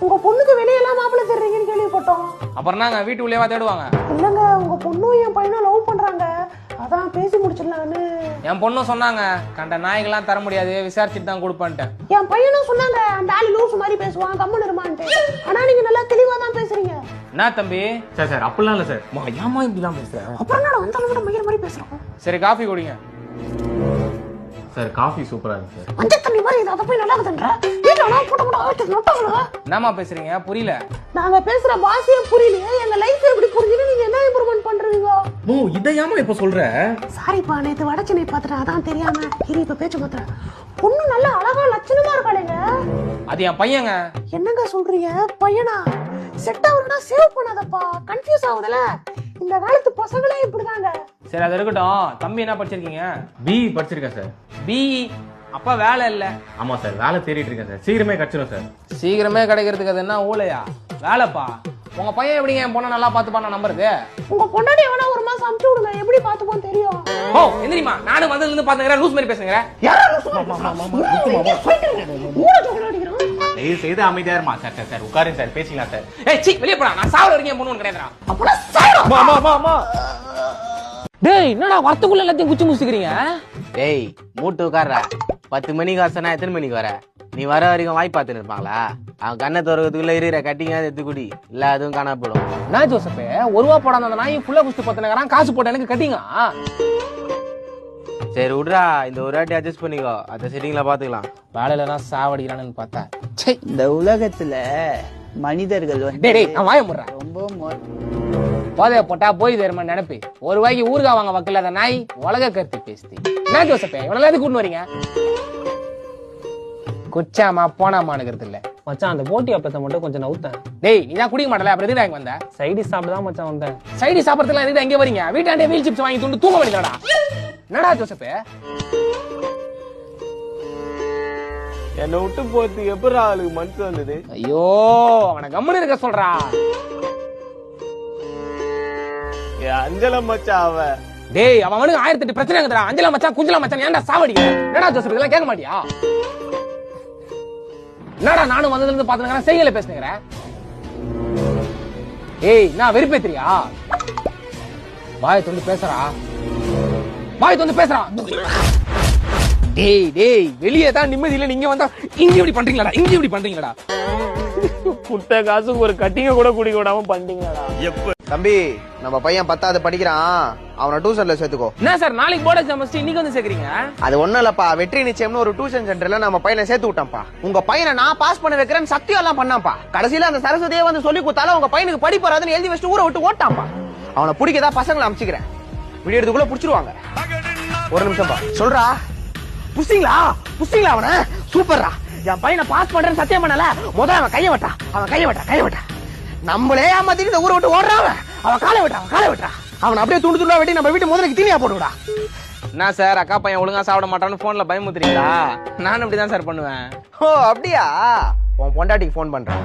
உங்க பொண்ணுக்கு வெளியெல்லாம் மாப்பிள்ளை தேடுறீங்கன்னு கேள்விப்பட்டோம். அப்புறம் நாங்க வீட்டுக்குள்ளேவா தேடுவாங்க? இல்லங்க, உங்க பொண்ணும் என் பையனும் லவ் பண்றாங்க, அதான் பேசி முடிச்சிடலான்னு. என் பொண்ணும் சொன்னாங்க, கண்ட நாய்கெல்லாம் தர முடியாது, விசாரிச்சுட்டு தான் கொடுப்பேன்ட்டு. என் பையனும் சொன்னாங்க, அந்த ஆளு லூசு மாதிரி பேசுவான், கம்மன் இருமான்ட்டு. ஆனா நீங்க நல்லா தெளிவா தான் பேசுறீங்க. என்ன தம்பி? சார் அப்படிலாம் இல்ல சார். ஏமா இப்படிலாம் பேசுறேன்? அப்புறம் நான் வந்தாலும் கூட மயிர் மாதிரி பேசுறோம். சரி காஃபி குடிங்க. சார் காஃபி சூப்பரா இருக்கு சார். மஞ்சள் தண்ணி மாதிரி இதை போய் நல்லா இருக்குதுன்ற வீட்டுல போட்ட போட்ட என்னமா பேசுறீங்க? புரியல. நாங்க பேசுற பாஷையே புரியலையே, எங்க லைஃப் எப்படி புரிஞ்சுன்னு நீங்க என்ன இம்ப்ரூவ்மெண்ட் பண்றீங்க? ஓ இதையாமா இப்ப சொல்ற? சாரிப்பா, நேத்து வடச்சனை பாத்துட்டேன், அதான் தெரியாம. இரு இப்ப பேச்சு மாத்திரம். பொண்ணு நல்ல அழகா லட்சணமா இருக்காளேங்க. அது என் பையங்க. என்னங்க சொல்றீங்க? பையனா? செட் ஆகுறா சேவ் பண்ணாதப்பா, கன்ஃபியூஸ் ஆகுதுல. இந்த காலத்து பசங்களே இப்படிதாங்க. சரி அது இருக்கட்டும். தம்பி என்ன படிச்சிருக்கீங்க? பிஇ படிச்சிருக்கேன் சார். பிஇ. அப்ப வேலை இல்ல? ஆமா சார், வேலை தேடிட்டு இருக்கேன் சார். சீக்கிரமே கிடைச்சிடும் சார். சீக்கிரமே கிடைக்கிறதுக்கு அது என்ன ஊழையா? வேலைப்பா. உங்க பையன் எப்படிங்க என் பொண்ணை நல்லா பாத்துப்பா நான் நம்புறது? உங்க பொண்டாட்டி வேணா ஒரு மாசம் அனுப்பிச்சு விடுங்க, எப்படி பாத்துப்போம் தெரியும். ஓ எந்திரிமா, நானும் வந்ததுல இருந்து பாத்துக்கிறேன், லூஸ் மாதிரி பேசுங்க. தயவு செய்து அமைதியா இருமா சார். சார் சார் உட்காருங்க சார், பேசிக்கலாம் சார். ஏய் சீ வெளிய போடா, நான் சாவற வரைக்கும் என் பொண்ணு கிடையாதுடா. அப்பனா சாயடா. டேய் என்னடா வரத்துக்குள்ள எல்லாத்தையும் குச்சி முசிக்கிறீங்க? டேய் மூட்டு உட்கார்றா. 10 மணிக்கு வரசனா எத்தனை மணிக்கு வர? நீ வர வரைக்கும் வாய் பார்த்துன்னு இருப்பாங்களா? அவன் கண்ணை திறக்கிறதுக்குள்ள இருக்கிற கட்டிங்க எடுத்து குடி, இல்ல அதுவும் காணா போடும். நான் ஜோசப் ஒரு ரூபா போடாத அந்த நாய் ஃபுல்லா குஸ்தி பத்துனங்கறான், காசு போட்டு எனக்கு கட்டிங்க. சரி விட்றா, இந்த ஒரு வாட்டி அட்ஜஸ்ட் பண்ணிக்கோ, அந்த செட்டிங்ல பாத்துக்கலாம். வேலையில தான் சாவடிக்கிறான்னு பார்த்தா இந்த உலகத்துல மனிதர்கள் டேய் டேய் நான் வாய முடுறேன். ரொம்ப போதைய போட்டா போய் தருமா நினைப்பு. ஒரு வாய்க்கு ஊருகா வாங்க வக்கல அந்த நாய் உலக கருத்து பேசுது. என்ன ஜோசப்பே இவனெல்லாம் எதுக்கு கூட்டு வரீங்க? குச்சாமா போனாமானுங்கிறது இல்ல மச்சான். அந்த போட்டி அப்பத்தை மட்டும் கொஞ்சம் நவுத்தேன். டேய் நீ தான் குடிக்க மாட்டல, அப்புறம் எதுக்கு இங்க வந்த? சைடி சாப்பிட்டு தான் மச்சான் வந்தேன். சைடி சாப்பிடறதுலாம் எதுக்கு எங்க வரீங்க? வீட்டாண்டே வீல் சிப்ஸ் வாங்கி துண்டு தூங்க வேண்டியதாடா. என்னடா ஜோசப்பே? என்ன விட்டு போறது எப்படி அவளுக்கு மனசு வந்தது? ஐயோ அவனை கம்முன்னு இருக்க சொல்றா. அஞ்சல மச்சா அவ. டேய் அவனுக்கு 1008 பிரச்சனை இருக்குடா. அஞ்சலா மச்சான் குஞ்சலா மச்சான் ஏன்டா சாவடிக்கிற? என்னடா ஜோசப் இதெல்லாம் கேட்க மாட்டியா? என்னடா நானும் வந்ததுல இருந்து பாத்துனங்கற செய்யல பேசுனங்கற. ஏய் நான் வெறுப்பேத்திரியா? வாய் தொண்டு பேசுறா. வாய் தொண்டு பேசுறா. டேய் டேய் வெளியே தான் நிம்மதி இல்ல, நீங்க வந்தா இங்க இப்படி பண்றீங்களாடா? இங்க இப்படி பண்றீங்களாடா? குட்ட காசுக்கு ஒரு கட்டிங்க கூட குடிக்க விடாம பண்றீங்களாடா? தம்பி நம்ம பையன் 10வது படிக்கிறான், அவனை டியூஷன்ல சேர்த்துக்கோ. என்ன சார் நாளைக்கு போர்டு எக்ஸாம் வச்சு இன்னைக்கு வந்து சேர்க்கறீங்க? அது ஒண்ணும் இல்லப்பா, வெற்றி நிச்சயம்னு ஒரு டியூஷன் சென்டர்ல நம்ம பையனை சேர்த்து விட்டான்ப்பா. உங்க பையனை நான் பாஸ் பண்ண வைக்கிறேன்னு சத்தியம் எல்லாம் பண்ணான்ப்பா. கடைசியில அந்த சரஸ்வதியே வந்து சொல்லி கொடுத்தாலும் உங்க பையனுக்கு படிப்பு வராதுன்னு எழுதி வச்சுட்டு ஊரை விட்டு ஓட்டான்ப்பா. அவனை பிடிக்கதா பசங்களை அனுப்பிச்சுக்கிறேன், விடியறதுக்குள்ள புடிச்சிருவாங்க. ஒரு நிமிஷம் பா சொல்றா. புடிச்சிங்களா? புடிச்சிங்களா அவனை? சூப்பர்ரா. என் பையனை பாஸ் பண்றேன்னு சத்தியம் பண்ணல, முதல்ல அவன் கைய விட்டா. அவன் கைய விட்டா. நம்மளே ஏமாத்திட்டு இந்த ஊரை விட்டு ஓடுறான். அவன் காலை விட்டா. அவன் அப்படியே துண்டு துண்டா வெட்டி நம்ம வீட்டு முதலுக்கு தீனியா போட்டுவிடா. என்ன சார் அக்கா பையன் ஒழுங்கா சாப்பிட மாட்டான்னு போன்ல பயமுத்துறீங்களா? நானும் இப்படிதான் சார் பண்ணுவேன். ஓ அப்படியா? உன் பொண்டாட்டிக்கு போன் பண்றேன்.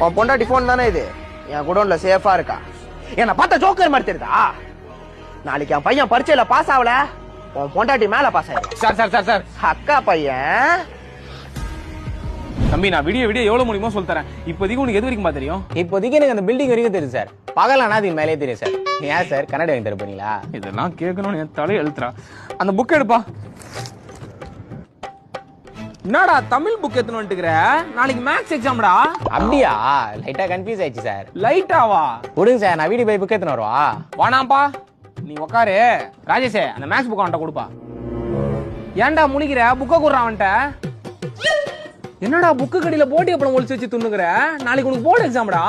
உன் பொண்டாட்டி போன் தானே இது? என் குடோன்ல சேஃபா இருக்கா? என்ன பார்த்தா ஜோக்கர் மாதிரி தெரியுதா? நாளைக்கு என் பையன் பரீட்சையில பாஸ் ஆகல, உன் பொண்டாட்டி மேல பாஸ் ஆயிடும். சார் சார் சார் சார் அக்கா பையன். தம்பி நான் விடிய எவ்வளவு முடியுமோ சொல்லி தரேன். இப்போதைக்கு உனக்கு எது வரைக்கும் தெரியும்? இப்போதைக்கு எனக்கு அந்த பில்டிங் வரைக்கும் தெரியும் சார். பகலானா அதுக்கு மேலே தெரியும் சார். ஏன் சார் கன்னட வாங்கி தர போறீங்களா? இதெல்லாம் கேட்கணும்னு என் தலையை எழுத்துறா. அந்த புக் எடுப்பா. என்னடா தமிழ் புக் எடுத்துன்னு வந்துட்டுக்கிற? நாளைக்கு மேத்ஸ் எக்ஸாம்டா. அப்படியா? லைட்டா கன்ஃபியூஸ் ஆயிடுச்சு சார். லைட்டாவா? கொடுங்க சார், நான் வீடியோ போய் புக் எடுத்துன்னு வருவா. வானாம்பா நீ உக்காரு. ராஜேஷே அந்த மேத்ஸ் புக் அவன்கிட்ட கொடுப்பா. ஏன்டா முனிக்கிற? புக்க குடுறான் அவன்கிட்ட. என்னடா புக்கு கடியில போட்டி அப்புறம் ஒளிச்சு வச்சு துண்ணுகிற? நாளைக்கு உனக்கு போர்டு எக்ஸாம்டா.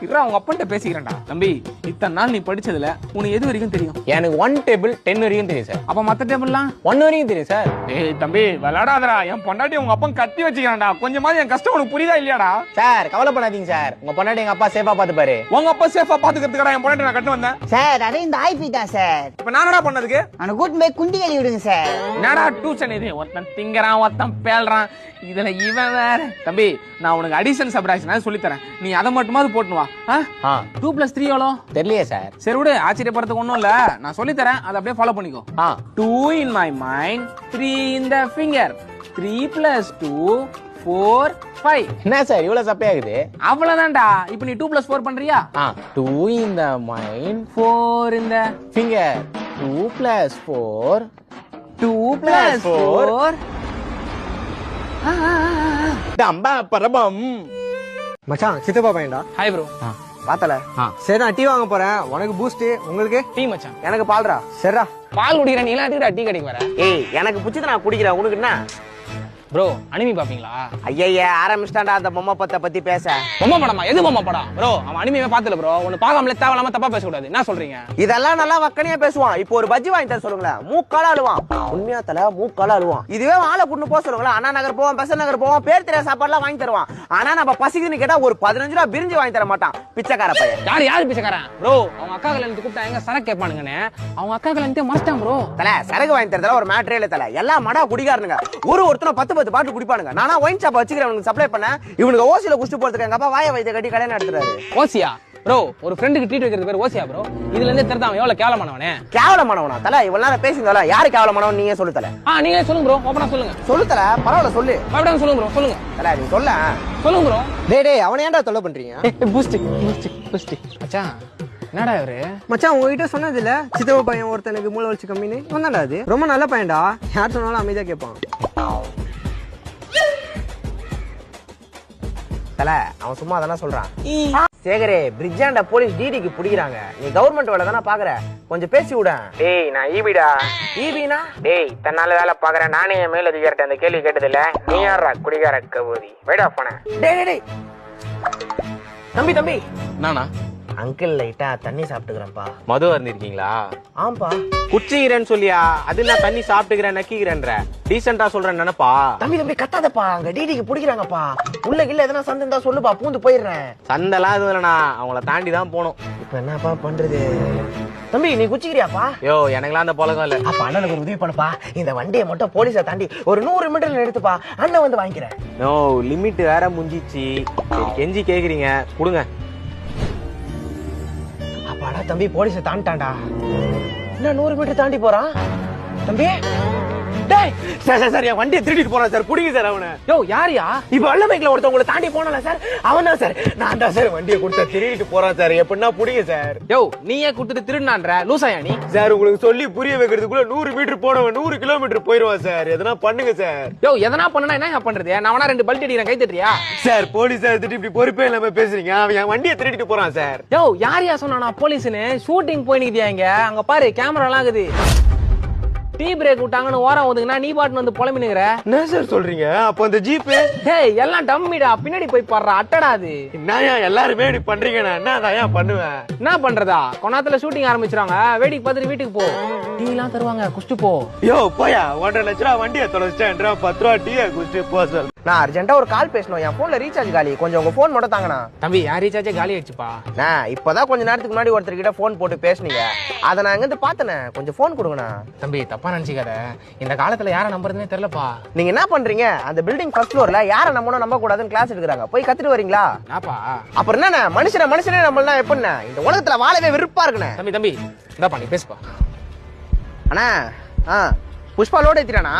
இருடா அவங்க அப்பன்ட்ட பேசிக்கிறேன்டா. தம்பி இத்தனை நாள் நீ படிச்சதுல உனக்கு எது வரைக்கும் தெரியும்? எனக்கு 1 டேபிள் 10 வரைக்கும் தெரியும் சார். அப்ப மத்த டேபிள்லாம் 1 வரைக்கும் தெரியும் சார். ஏய் தம்பி விளையாடாதடா. என் பொண்டாட்டி உங்க அப்பன் கத்தி வச்சுக்கிறான்டா. கொஞ்சமாவது என் கஷ்டம் உனக்கு புரியுதா இல்லையாடா? சார் கவலைப்படாதீங்க சார், உங்க பொண்டாட்டி எங்க அப்பா சேஃபா பாத்துப்பாரு. உங்க அப்பா சேஃபா பாத்துக்கிறதுக்கடா என் பொண்டாட்டி நான் கட்டு வந்தேன். சார் அதே இந்த ஆய்பி தான் சார். இப்ப நான் என்னடா பண்ணதுக்கு? அவனை கூட்டு போய் குண்டி கழுவி விடுங்க சார். என்னடா டியூஷன் இது? ஒருத்தன் திங்கறான் ஒருத்தன் பேல்றான், இதுல இவன் வேற. தம்பி நான் உனக்கு அடிஷன் சப்ட்ராக்ஷன் சொல்லி தரேன், நீ அதை மட்டுமாவது போட்டுவா. 2 + 3 எவ்வளோ? தெரியலையே சார். சரி விடு, ஆச்சரியப்படுறதுக்கு ஒன்றும் இல்லை, நான் சொல்லி தரேன், அதை அப்படியே ஃபாலோ பண்ணிக்கோ. 2 in my mind, 3 in the finger, 3 + 2 4 5. என்ன சார் இவ்வளவு சப்பையாகுது? அவ்வளவுதான்டா. இப்போ நீ 2 + 4 பண்றியா? 2 in the mind, 4 in the finger, 2 + 4, 2 + 4. டம்பா பரபம். மச்சான் சித்தப்பா பையன்டா. Hi bro. பார்த்தல சரி நான் டீ வாங்க போறேன். உனக்கு பூஸ்ட், உங்களுக்கு டீ மச்சான். எனக்கு பால்ரா. சரிடா. பால் குடிக்கிற நீ எல்லாம் டீ கடைக்கு வர? ஏய் எனக்கு பிடிச்சது நான் குடிக்கிறேன், உனக்கு என்ன? ப்ரோ அனிமி பாப்பீங்களா? ஐயா ஆரம்பிச்சிட்டான்டா அந்த பொம்மை பத்தி பேச. பொம்மை படமா? எது பொம்மை படம் ப்ரோ? அவன் அனிமே பார்த்தல ப்ரோ. ஒன்னு பார்க்காமலே தேவலாம தப்பா பேசக்கூடாது. என்ன சொல்றீங்க? இதெல்லாம் நல்லா வக்கனையா பேசுவான். இப்போ ஒரு பஜ்ஜி வாங்கி தர சொல்லுங்களேன், மூக்கால அழுவான். உண்மையா தல மூக்கால அழுவான். இதுவே ஆளை கூட்டு போக சொல்லுங்களேன், அண்ணா நகர் போவான், பெசன் நகர் போவான், பேர் தெரியாத சாப்பாடுலாம் வாங்கி தருவான். ஆனா நம்ம பசிக்குதுன்னு கேட்டா ஒரு 15 ரூபா பிரிஞ்சு வாங்கி தர மாட்டான். பிச்சைக்கார பையன். யாரு பிச்சைக்காரன் ப்ரோ? அவங்க அக்கா கல்யாணத்துக்கு கூப்பிட்டா எங்க சரக்கு கேட்பானுங்கன்னு அவங்க அக்கா கல்யாணத்தையே மறைச்சிட்டான் ப்ரோ. தல சரக்கு வாங்கி தரதுல ஒரு மேட்டரே இல்ல தல. எல்லா மடா குடிக்காரனுங்க. ஒருத்தனை 10 பாட்டில் குடிப்பானுங்க. நானா ஒயின் ஷாப் வச்சுக்கிறவனுக்கு சப்ளை பண்ண இவனுக்கு ஓசியில குடிச்சு போறதுக்கு எங்க அப்பா வாய வைத்திய கட்டி கல்யாணம் நடத்துறாரு. ஓசியா ப்ரோ? ஒரு ஃப்ரெண்டுக்கு ட்ரீட் வைக்கிறது பேர் ஓசியா ப்ரோ? இதுல இருந்தே தெரிதான் எவ்வளவு கேவலமானவனே. கேவலமானவனா தல? இவ்வளவு நேரம் பேசுங்கல, யாரு கேவலமானவன் நீங்க சொல்லு தல. நீங்களே சொல்லுங்க ப்ரோ, ஓபனா சொல்லுங்க. சொல்லு தல, பரவாயில்ல சொல்லு. அப்படியே சொல்லுங்க ப்ரோ, சொல்லுங்க தல. நீ சொல்ல சொல்லுங்க ப்ரோ. டேய் அவனை ஏன்டா தொல்லை பண்றீங்க? பூஸ்ட் மச்சான். என்னடா இவரு? மச்சான் உங்ககிட்ட சொன்னது இல்ல சித்தப்பா பையன் ஒருத்தனுக்கு மூளை வச்சு கம்மின்னு வந்தாண்டா. அது ரொம்ப நல்ல பையன்டா, யார் சொன்னாலும் அமைதியா கேட்பான். தல அவன் சும்மா தானே சொல்றான். சேகரே பிரிட்ஜாண்ட போலீஸ் டிடிக்கு பிடிக்கிறாங்க. நீ கவர்மெண்ட் வேலை தானே பாக்குற, கொஞ்சம் பேசி விட. டேய் நான் ஈபிடா. ஈபினா? டேய் தன்னால வேலை பாக்குறேன், நானே என் மேல அதிகாரிட்ட அந்த கேள்வி கேட்டது இல்ல. நீ யாரா குடிகார கபூதி? வைடா போன. டேய் டேய் தம்பி தம்பி. நானா? அங்கிள் லைட்டா தண்ணி சாப்பிட்டுக்கிறேன்ப்பா. மது இருந்திருக்கீங்களா? ஆம்பா. குச்சிக்கிறேன்னு சொல்லியா? அது நான் தண்ணி சாப்பிட்டுக்கிறேன் நக்கிக்கிறேன்ற டீசெண்டா சொல்றேன் நினைப்பா. தம்பி தம்பி கத்தாதப்பா, அங்க டிடிக்கு பிடிக்கிறாங்கப்பா. உள்ள இல்ல எதனா சந்து இருந்தா சொல்லுப்பா, பூந்து போயிடுறேன். சண்டெல்லாம் எதுவும் இல்லைண்ணா, அவங்கள தாண்டி தான் போகணும். இப்ப என்னப்பா பண்றது? தம்பி நீ குச்சிக்கிறியாப்பா? யோ எனக்குலாம் அந்த பழக்கம் இல்ல. அப்ப அண்ணனுக்கு ஒரு உதவி பண்ணுப்பா, இந்த வண்டியை மட்டும் போலீஸை தாண்டி ஒரு 100 மீட்டர்ல எடுத்துப்பா, அண்ணன் வந்து வாங்கிக்கிறேன். நோ லிமிட் வேற முடிஞ்சிச்சு. சரி கெஞ்சி கேக்குறீங்க கொடுங்க. அப்பாடா தம்பி போலீஸை தாண்டிட்டான்டா. என்ன 100 மீட்டர் தாண்டி போறான் தம்பி? டேய் சார் சார் என் வண்டியை திருடிட்டு போறான் சார், புடிங்க சார் அவனை. யோ யாரியா? இப்ப வெள்ள பைக்ல ஒருத்தவங்களை தாண்டி போனால சார், அவன் தான் சார். நான் தான் சார் வண்டியை கொடுத்த திருடிட்டு போறான் சார், எப்படின்னா புடிங்க சார். யோ நீயே கொடுத்துட்டு திருடுனான்ற லூசாயா நீ? சார் உங்களுக்கு சொல்லி புரிய வைக்கிறதுக்குள்ள 100 மீட்டர் போனவன் 100 கிலோமீட்டர் போயிருவான் சார், எதனா பண்ணுங்க சார். யோ எதனா பண்ணனா என்ன பண்றது? நான் வேணா 2 பல்ட் அடிக்கிறேன், கை தட்டுறியா? சார் போலீஸ் எடுத்துட்டு இப்படி பொறுப்பே இல்லாம பேசுறீங்க, அவன் என் வண்டியை திருடிட்டு போறான் சார். யோ யாரியா சொன்னா போலீஸ்னு? ஷூட்டிங் போயினுக்குதியா இங்க? அங்க பாரு கேமரா எல்லாம் இருக்குது. டீ பிரேக் விட்டாங்கன்னு ஓரம் ஒதுக்குனா நீ பாட்டு வந்து புலம்பினுங்கிற. என்ன சார் சொல்றீங்க? அப்ப அந்த ஜீப் டேய் எல்லாம் டம்மிடா, பின்னாடி போய் பாடுறா, அட்டடா அது. என்னயா எல்லாருமே இப்படி பண்றீங்க, நான் என்னதான் பண்ணுவேன்? என்ன பண்றதா? கொண்டாத்துல ஷூட்டிங் ஆரம்பிச்சிராங்க, வேடிக்கை பார்த்துட்டு வீட்டுக்கு போ. டீ எல்லாம் தருவாங்க, குஷ்டு போ. யோ போயா, 1.5 லட்ச ரூபா வண்டியை தொலைச்சிட்டேன், 10 ரூபா டீ குஷ்டு போ சார். நான் அர்ஜென்ட்டா ஒரு கால் பேசணும், என் போன்ல ரீசார்ஜ் காலி, கொஞ்சம் உங்க போன் மட்டும் தாங்கண்ணா. தம்பி என் ரீசார்ஜே காலி ஆயிடுச்சுப்பா. நான் இப்பதான் கொஞ்ச நேரத்துக்கு முன்னாடி ஒருத்தர்கிட்ட போன் போட்டு பேசுனீங்க, அதை நான் இங்க இருந்து பார்த்தேனே, கொஞ்சம் போன் கொடுங்கண்ணா. தம்பி தப்பா நினைச்சுக்காத, இந்த காலத்துல யார நம்புறதுனே தெரியலப்பா. நீங்க என்ன பண்றீங்க? அந்த பில்டிங் ஃபர்ஸ்ட் ஃப்ளோர்ல யார நம்பணும் நம்ப கூடாதுன்னு கிளாஸ் எடுக்கறாங்க, போய் கத்துட்டு வரீங்களா? நாப்பா அப்புறம் என்ன மனுஷனே நம்மளா எப்படின்னா இந்த உலகத்துல வாழவே வெறுப்பா இருக்குண்ணே. தம்பி தம்பி இந்தாப்பா நீ பேசுப்பா. அண்ணா புஷ்பா லோட் ஏத்திட்டானா?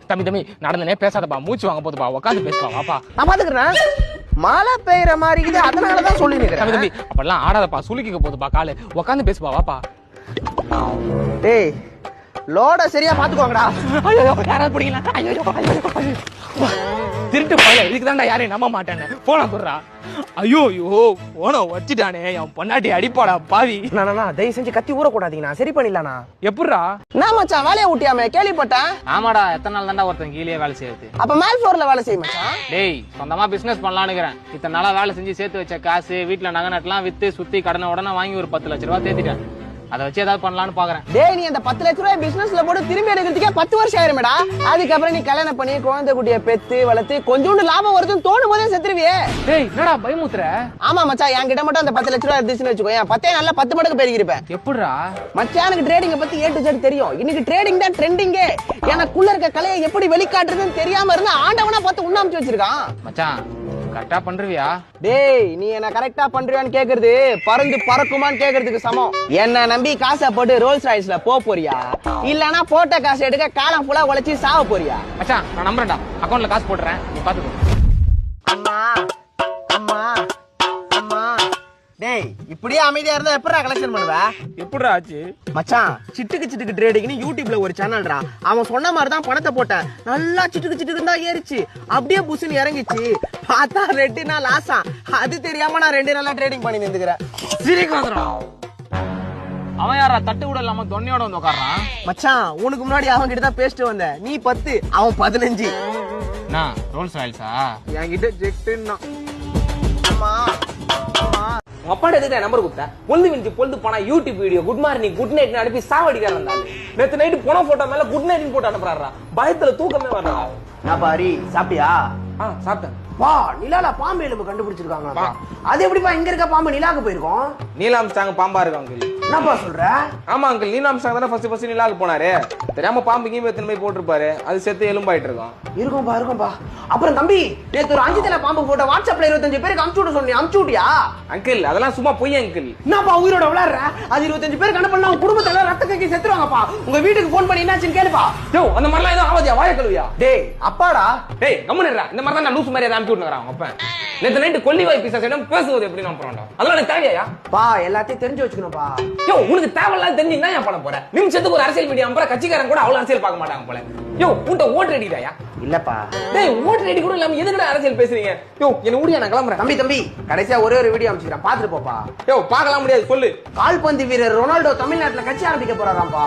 தம்பி தம்பி நடந்தனே பேசாதப்பா, மூச்சு வாங்க போதுப்பா, உட்காந்து பேசுப்பா வாப்பா. நான் பாத்துக்கிறேன், மழை பெய்யற மாதிரி இருக்குது, அதனாலதான் சொல்லி தம்பி நிக்கிறேன். தம்பி அப்பெல்லாம் ஆடாதப்பா, சுளுக்கிக்க போதுப்பா காலு, உட்காந்து பேசுப்பா வாப்பா. டேய் லோட சரியா பாத்துக்கோங்கடா. ஐயோ யாராவது பிடிக்கலாம். ஐயோ திருட்டு பையன், இதுக்கு தான்டா யாரையும் நம்ப மாட்டேன்னு போன குடுறா. ஐயோ ஐயோ போன வச்சுட்டானே, என் பொண்டாட்டி அடிப்பாடா பாவி. நானா தயவு செஞ்சு கத்தி ஊறக்கூடாதீங்கண்ணா, சரி பண்ணிடலாண்ணா. எப்படிரா? நான் மச்சான் வேலையை ஊட்டியாமே கேள்விப்பட்டேன். ஆமாடா, எத்தனை நாள் தாண்டா ஒருத்தன் கீழே வேலை செய்யுது. அப்ப மேல் ஃப்ளோர்ல வேலை செய்ய மச்சான். டேய் சொந்தமா பிசினஸ் பண்ணலான்னுக்கிறேன். இத்தனை நாளா வேலை செஞ்சு சேர்த்து வச்ச காசு, வீட்டுல நகை நட்டுலாம் வித்து சுத்தி கடனை உடனே வாங்கி ஒரு 10 லட்ச ரூபா தேத்திட்டேன். அதை வச்சு ஏதாவது பண்ணலான்னு பாக்குறேன். டேய் நீ அந்த 10 லட்ச ரூபாய் பிசினஸ்ல போட்டு திரும்பி எடுக்கிறதுக்கே 10 வருஷம் ஆயிருமேடா. அதுக்கப்புறம் நீ கல்யாணம் பண்ணி குழந்தை குட்டியை பெத்து வளர்த்து கொஞ்சோண்டு லாபம் வருதுன்னு தோணும் போதே செத்துருவியே. டேய் என்னடா பயமுத்துற? ஆமா மச்சான், என்கிட்ட மட்டும் அந்த 10 லட்ச ரூபாய் இருந்துச்சுன்னு வச்சுக்கோ, என் 10 நல்லா 10 மடங்கு பெருகிருப்பேன். எப்படிடா? மச்சானுக்கு ட்ரேடிங்க பத்தி A to Z தெரியும். இன்னைக்கு ட்ரேடிங் தான் ட்ரெண்டிங்கே. எனக்குள்ள இருக்க கலையை எப்படி வெளிக்காட்டுறதுன்னு தெரியாம இருந்தா ஆண்டவனா பார்த்து உண்ணாமிச்சு வச்சிருக்கான். மச்சான் கரெக்டா பண்றியா? டேய் நீ என்ன கரெக்டா பண்றியான்னு கேக்குறது பறந்து பறக்குமான்னு கேக்குறதுக்கு சமம். என்ன நம்பி காசை போட்டு ரோல்ஸ் ராய்ஸ்ல போறியா, இல்லனா போட்ட காசு எடுக்க காலம் ஃபுல்லா உழைச்சி சாவ போறியா? மச்சான் நான் நம்புறேன்டா, அக்கவுண்ட்ல காசு போட்டுறேன், நீ பாத்துக்கோ. அம்மா அம்மா அம்மா. டேய் இப்படியே அமைதியா இருந்தா எப்படா கலெக்ஷன் பண்ணுவ? எப்படிடா ஆச்சு? மச்சான் சிட்டுக்கு ட்ரேடிங்னு யூடியூப்ல ஒரு சேனல்டா. அவன் சொன்ன மாதிரி தான் பணத்தை போட்டேன். நல்லா சிட்டுக்கு தான் ஏறிச்சு, அப்படியே புசுன்னு இறங்கிச்சு. பார்த்தா 2 நாள் லாஸா. அது தெரியாம நான் 2 நாளா ட்ரேடிங் பண்ணி நின்னுக்கிறேன். சிரிக்காதடா. அவன் யாரா தட்டு கூட இல்லாம தொன்னையோட வந்து உட்கார்றான்? மச்சான் உனக்கு முன்னாடி அவன் கிட்ட தான் பேசிட்டு வந்த. நீ 10 அவன் 15. நான் ரோல்ஸ் ராயல்ஸா? என்கிட்ட ஜெக்ட்னா. அம்மா உங்க அப்பா எதுக்கு நம்பர் கொடுத்தா? பொழுது விஞ்சி பொழுது போனா YouTube video good morning good night அனுப்பி சாவடிக்காரன் இருந்தாலும் நேத்து நைட்டு போன போட்டோ மேல குட் நைட் போட்டு அனுப்புறாரா. பயத்துல தூக்கமே வரல. நான் பாரி சாப்பிட்டியா? சாப்பிட்டேன். பா நிலால பாம்பு எலும்பு கண்டுபிடிச்சிருக்காங்களா? அது எப்படிப்பா இங்க இருக்க பாம்பு நிலாக்கு போயிருக்கோம்? நீலாம்ஸ்டாங் பாம்பா இருக்கு அங்கிள். என்னப்பா சொல்ற? ஆமா அங்கிள், நீலாம்ஸ்டாங் தானே ஃபர்ஸ்ட் நிலாக்கு போனாரு. தெரியாம பாம்பு இங்கேயும் எத்தனை போய் போட்டிருப்பாரு, அது செத்து எலும்பாயிட்டு இருக்கும். இருக்கும்பா. அப்புறம் தம்பி நேத்து ஒரு 5 தலை பாம்பு போட்டோ வாட்ஸ்அப்ல 25 பேருக்கு அனுப்பிச்சு விட சொன்னீங்க, அனுப்பிச்சு விட்டியா? அங்கிள் அதெல்லாம் சும்மா பொய் அங்கிள். என்னப்பா உயிரோட விளையாடுற? அது 25 பேருக்கு அனுப்பலாம், உங்க குடும்பத்துல ரத்த கக்கி செத்துருவாங்கப்பா. உங்க வீட்டுக்கு போன் பண்ணி என்னாச்சுன்னு கேளுப்பா. யோ அந்த மாதிரிலாம் எதுவும் ஆவாதியா, வாய கழுவியா? டேய் அப்பாடா. டேய் கம்முனுடா, இந்த மாதிரி தான் நான் லூசு மாதிரி அதை அனுப்பி விட்டுறான் அப்ப. நேத்து நைட்டு கொல்லி வாய் பிசாசிடம் பேசுவது எப்படி நான் போறேன்டா. அதெல்லாம் எனக்கு தேவையா? பா எல்லாத்தையும் தெரிஞ்சு வச்சுக்கணும்பா. யோ உனக்கு தேவையில்லாத தெரிஞ்சுன்னா ஏன் பண்ண போற? நிமிஷத்துக்கு ஒரு அரசியல் மீடியா அப்புறம் கட்சிக்காரன் கூட அவ்வளவு அரசியல் பார்க்க மாட்டாங்க போல. யோ உன்ட்ட ஓட்டு ரெடிடாயா? இல்லப்பா. டேய் ஓட்டு ரெடி கூட இல்லாம எதுக்குடா அரசியல் பேசுறீங்க? யோ என்ன ஊடியா, நான் கிளம்புறேன். தம்பி கடைசியா ஒரே ஒரு வீடியோ அனுப்பிச்சிக்கிறேன், பாத்துட்டு போப்பா. யோ பார்க்கலாம் முடியாது சொல்லு. கால்பந்து வீரர் ரொனால்டோ தமிழ்நாட்டுல கட்சி ஆரம்பிக்க போறாராம்பா.